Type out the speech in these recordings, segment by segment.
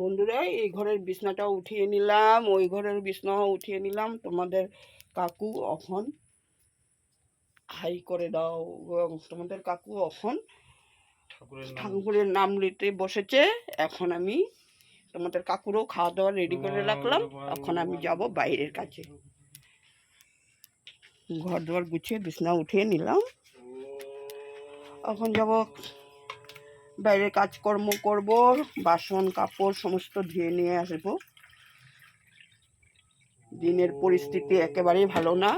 বন্ধুরা, এই ঘরের বিছনাটাও উঠিয়ে নিলাম, ওই ঘরের বিছনাও উঠিয়ে নিলাম। তোমাদের কাকু এখন হাই করে দাও। তোমাদের কাকু এখন ঠাকুরের নাম নিতে বসেছে। এখন আমি তোমাদের কাকুরও খাওয়া দাওয়া রেডি করে রাখলাম। এখন আমি যাব বাইরের কাছে। ঘর দুয়ার গুছিয়ে বিছনা উঠিয়ে নিলাম। এখন যাব বাইরের কাজকর্ম করব, বাসন কাপড় সমস্ত ধুয়ে নিয়ে আসব। দিনের পরিস্থিতি একেবারেই ভালো না।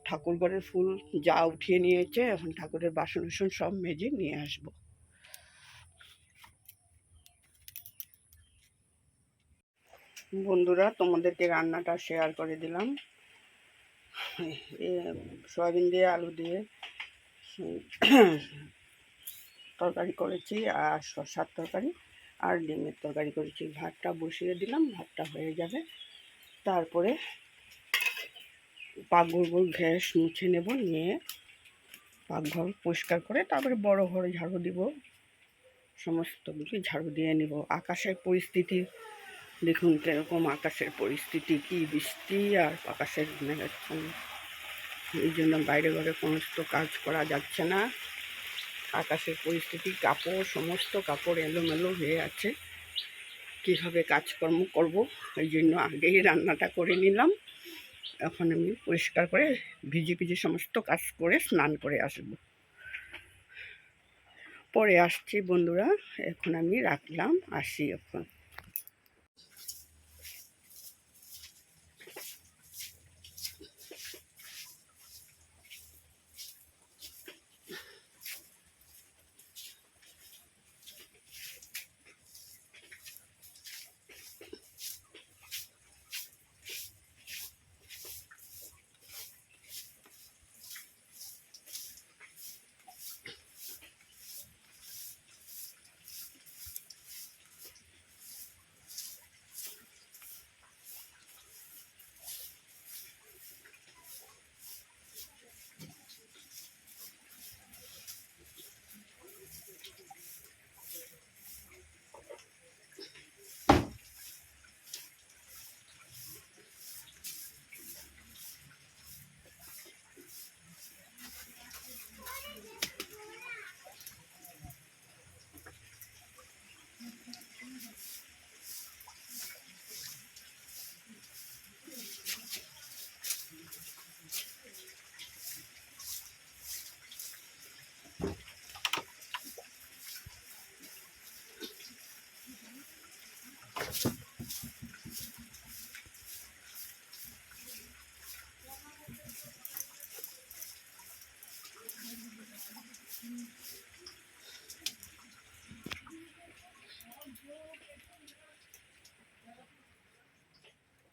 ঠাকুর ঘরের ফুল যা উঠিয়ে নিয়েছে, এখন ঠাকুরের বাসন বাসন সব মেজে নিয়ে আসব। বন্ধুরা, তোমাদেরকে রান্নাটা শেয়ার করে দিলাম। সয়াবিন দিয়ে আলু দিয়ে তরকারি করেছি, আর শসার তরকারি আর ডিমের তরকারি করেছি। ভাতটা বসিয়ে দিলাম, ভাতটা হয়ে যাবে। তারপরে পাকঘর গ্যাস মুছে নেব, নিয়ে পাকঘর পরিষ্কার করে তারপরে বড় ঘরে ঝাড়ু দিব। সমস্ত কিছু ঝাড়ু দিয়ে নিব। আকাশের পরিস্থিতি দেখুন কীরকম, আকাশের পরিস্থিতি কি বৃষ্টি আর আকাশের মেঘাচ্ছন্ন। এই জন্য বাইরে ঘরে সমস্ত কাজ করা যাচ্ছে না। আকাশের পরিস্থিতি, কাপড় সমস্ত কাপড় এলোমেলো হয়ে আছে। কীভাবে কাজকর্ম করব, এই জন্য আগেই রান্নাটা করে নিলাম। এখন আমি পরিষ্কার করে ভিজে ভিজে সমস্ত কাজ করে স্নান করে আসব। পরে আসছি বন্ধুরা, এখন আমি রাখলাম, আসি এখন।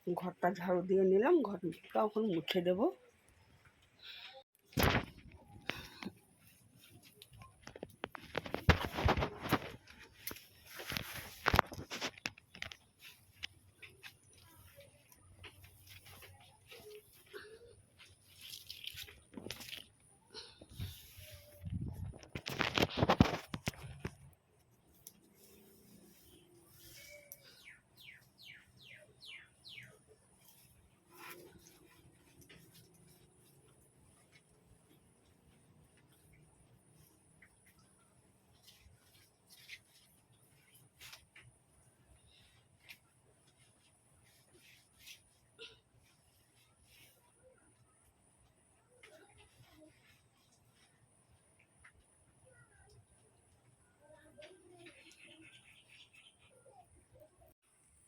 ঘরটা ঝাড়ু দিয়ে নিলাম, ঘরটা এখন মুছে দেব।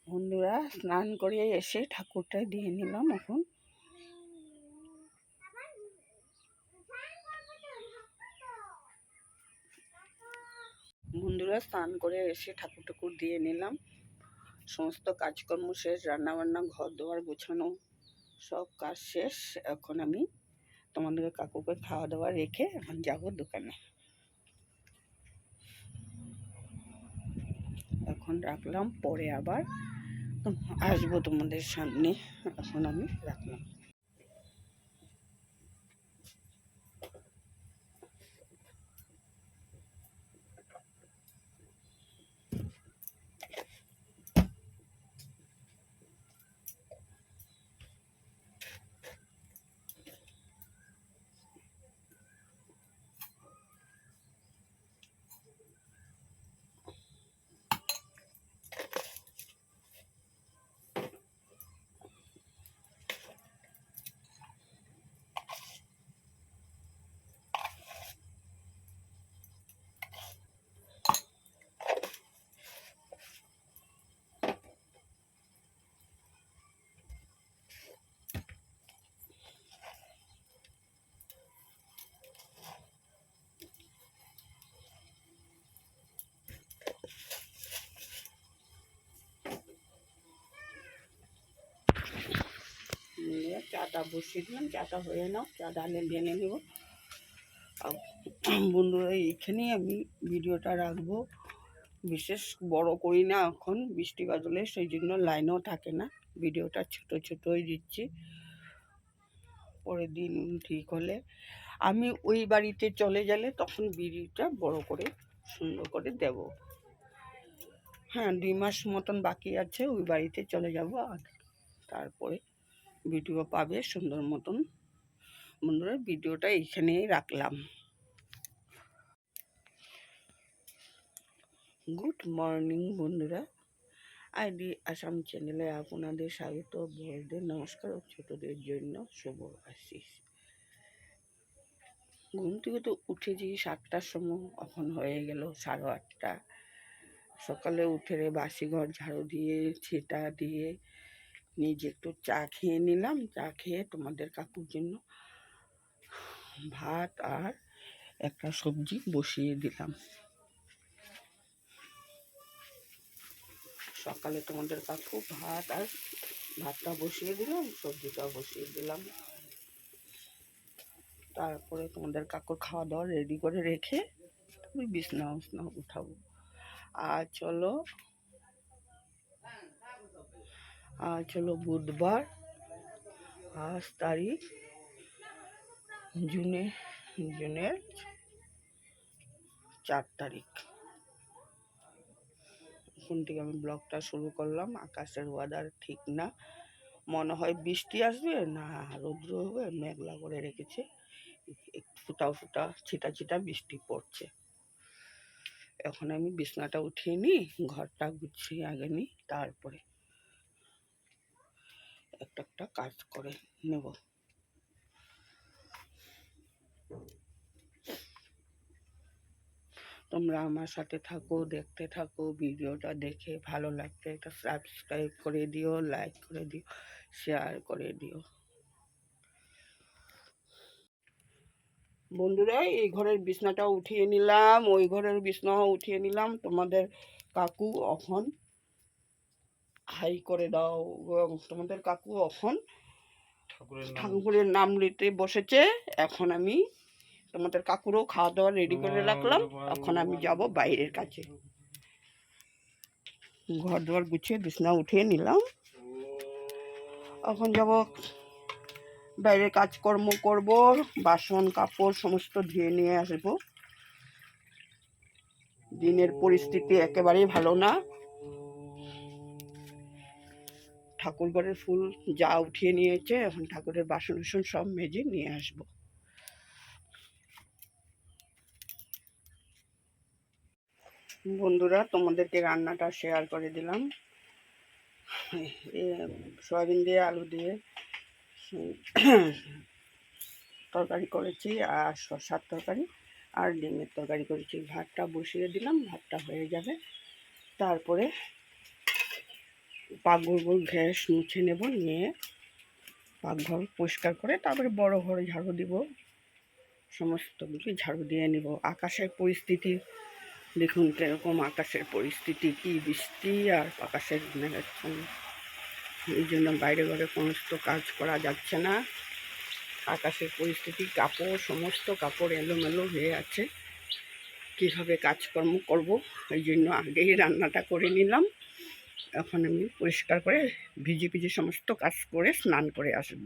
বন্ধুরা, স্নান করে এসে ঠাকুরটা দিয়ে নিলাম। এখন বন্ধুরা, স্নান করে এসে ঠাকুর ঠাকুর দিয়ে নিলাম। সমস্ত কাজকর্ম শেষ, রান্নাবান্না ঘর দোয়ার গোছানো সব কাজ শেষ। এখন আমি তোমাদের কাকুকে খাওয়া দাওয়া রেখে এখন যাব দোকানে। এখন রাখলাম, পরে আবার আসবো তোমাদের সামনে। এখন আমি রাখলাম। চাটা বসিয়ে দিলাম, চাটা হয়ে নাও, চা ঢালে ঢেলে নেব। বন্ধুরা এইখানেই আমি ভিডিওটা রাখবো, বিশেষ বড় করি না, এখন বৃষ্টি বাদলে সেই জন্য লাইনও থাকে না, ভিডিওটা ছোট ছোটই দিচ্ছি। পরের দিন ঠিক হলে আমি ওই বাড়িতে চলে গেলে তখন ভিডিওটা বড় করে সুন্দর করে দেব। হ্যাঁ, 2 মাস মতন বাকি আছে, ওই বাড়িতে চলে যাব, আর তারপরে ভিডিও পাবে সুন্দর মতন। বন্ধুরা ভিডিওটা এইখানেই রাখলাম। গুড মর্নিং বন্ধুরা, আইডি আসাম চ্যানেলে আপনাদের স্বাগত। বড়দের নমস্কার ও ছোটদের জন্য শুভ আশিস। ঘুম থেকে তো উঠেছি 7টার সময়, এখন হয়ে গেল 8:30। সকালে উঠে বাসি ঘর ঝাড়ু দিয়ে ছিটা দিয়ে নিজে একটু চা খেয়ে নিলাম। চা খেয়ে তোমাদের কাকুর জন্য ভাত আর একটা সবজি বসিয়ে দিলাম। সকালে তোমাদের কাকু ভাত আর ভাতটা বসিয়ে দিলাম, সবজিটা বসিয়ে দিলাম। তারপরে তোমাদের কাকুর খাওয়া দাওয়া রেডি করে রেখে আমি বিছনা উঠাবো। আর চলো বুধবার, আজ তারিখ জুনের 4 তারিখ। এখন থেকে আমি ব্লগটা শুরু করলাম। আকাশের ওয়েদার ঠিক না, মনে হয় বৃষ্টি আসবে না রৌদ্র হবে, মেঘলা করে রেখেছে, ফুটা ফুটা ছিটা ছিটা বৃষ্টি পড়ছে। এখন আমি বিছনাটা উঠিয়ে নিই, ঘরটা গুছিয়ে আগে নিই, তারপরে একটা একটা কাজ করে নেব। তোমরা আমার সাথে থাকো, দেখতে থাকো, ভিডিওটা দেখে ভালো লাগবে একটা সাবস্ক্রাইব করে দিও, লাইক করে দিও, শেয়ার করে দিও। বন্ধুরা এই ঘরের বিছনাটা উঠিয়ে নিলাম, ওই ঘরের বিছনাও উঠিয়ে নিলাম। তোমাদের কাকু এখন হাই করে দাও, তোমাদের কাকু এখন ঠাকুরের নাম নিতে বসেছে। এখন আমি তোমাদের কাকুরও খাওয়া দাওয়া রেডি করে রাখলাম। এখন আমি যাব বাইরের কাছে, ঘর দুয়ার গুছিয়ে বিছনা উঠিয়ে নিলাম। এখন যাব বাইরে, কাজকর্ম করব, বাসন কাপড় সমস্ত ধুয়ে নিয়ে আসবো। দিনের পরিস্থিতি একেবারেই ভালো না। ঠাকুর ঘরের ফুল যা উঠিয়ে নিয়েছে, এখন ঠাকুরের বাসন বাসন সব মেজে নিয়ে আসবো। বন্ধুরা তোমাদেরকে রান্নাটা শেয়ার করে দিলাম। সয়াবিন দিয়ে আলু দিয়ে তরকারি করেছি, আর শসার তরকারি আর ডিমের তরকারি করেছি। ভাতটা বসিয়ে দিলাম, ভাতটা হয়ে যাবে, তারপরে পাকঘর গ্যাস মুছে নেব, নিয়ে পাকঘর পরিষ্কার করে তারপরে বড় ঘরে ঝাড়ু দিব, সমস্ত কিছু ঝাড়ু দিয়ে নেব। আকাশের পরিস্থিতি দেখুন কীরকম, আকাশের পরিস্থিতি কি বৃষ্টি আর আকাশের মেঘাচ্ছন্ন, এই জন্য বাইরে ঘরে সমস্ত কাজ করা যাচ্ছে না। আকাশের পরিস্থিতি, কাপড় সমস্ত কাপড় এলোমেলো হয়ে আছে, কীভাবে কাজকর্ম করব, এই জন্য আগেই রান্নাটা করে নিলাম। এখন আমি পরিষ্কার করে ভিজে ভিজে সমস্ত কাজ করে স্নান করে আসব,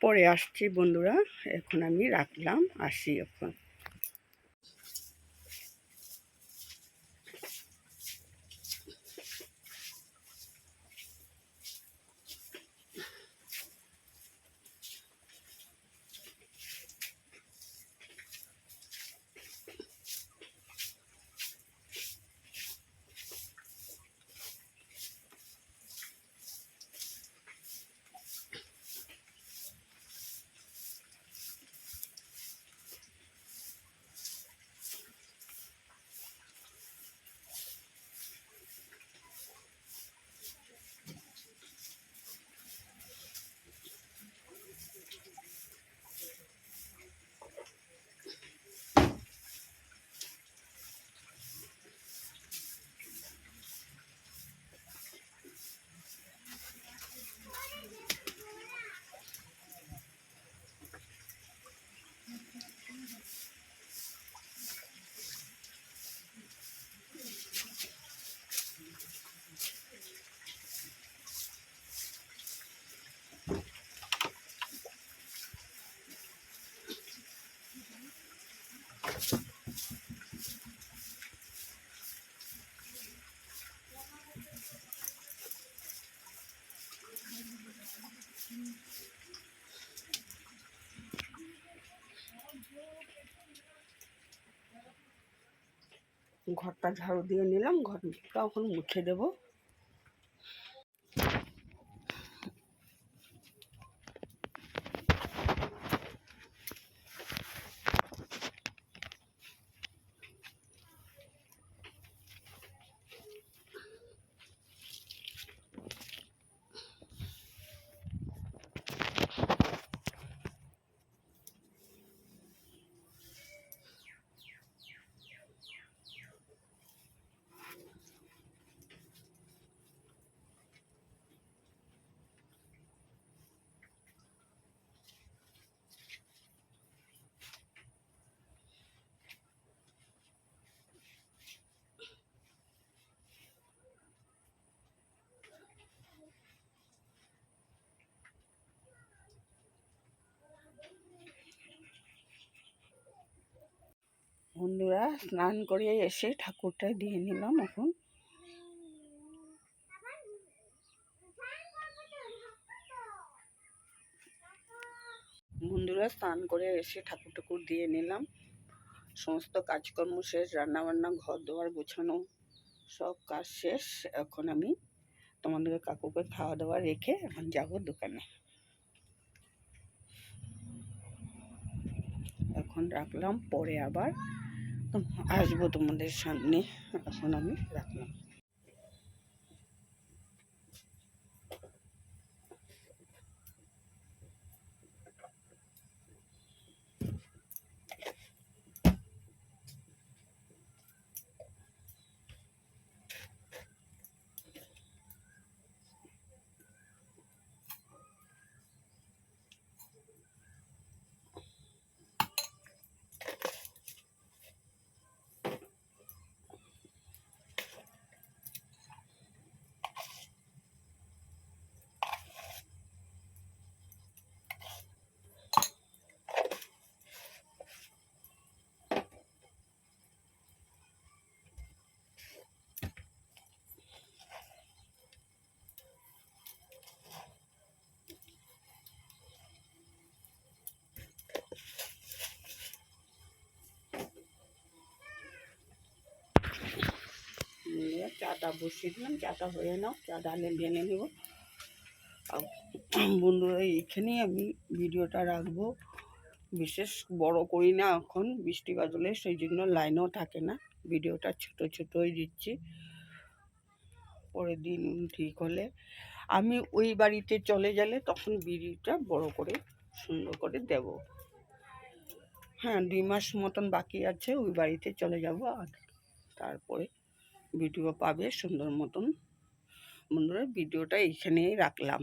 পরে আসছি বন্ধুরা। এখন আমি রাখলাম, আসি এখন। ঘরটা ঝাড়ু দিয়ে নিলাম, ঘরটা এখন মুছে দেবো। বন্ধুরা, স্নান করে এসে ঠাকুরটা দিয়ে নিলাম। এখন বন্ধুরা, স্নান করে এসে ঠাকুর দিয়ে নিলাম। সমস্ত কাজকর্ম শেষ, রান্নাবান্না, ঘর দোয়ার গোছানো সব কাজ শেষ। এখন আমি তোমাদের কাকুকে খাওয়া দাওয়া রেখে এখন যাবো দোকানে। এখন রাখলাম, পরে আবার আসবো তোমাদের সামনে। এখন আমি রাখলাম। চাটা বসিয়ে দিলাম, চাটা হয়ে নাও, চা ডালে ঢেলে নেব। বন্ধুরা, এইখানেই আমি ভিডিওটা রাখবো। বিশেষ বড় করি না, এখন বৃষ্টি বাদলে সেই জন্য লাইনও থাকে না, ভিডিওটা ছোট ছোটই দিচ্ছি। পরের দিন ঠিক হলে আমি ওই বাড়িতে চলে গেলে তখন ভিডিওটা বড় করে সুন্দর করে দেব। হ্যাঁ, 2 মাস মতন বাকি আছে, ওই বাড়িতে চলে যাব, আর তারপরে ভিডিও পাবে সুন্দর মতন। বন্ধুরা, ভিডিওটা এইখানেই রাখলাম।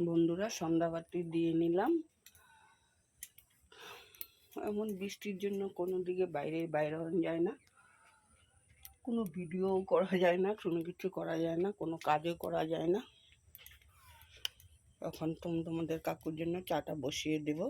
বন্ধুরা, সন্ধ্যাবাতি দিয়ে নিলাম। এমন বৃষ্টির জন্য কোনো দিকে বাইরে যায় না, কোনো ভিডিও করা যায় না, কোনো কিছু করা যায় না, কোনো কাজও করা যায় না। এখন তোমাদের কাকুর জন্য চাটা বসিয়ে দেব।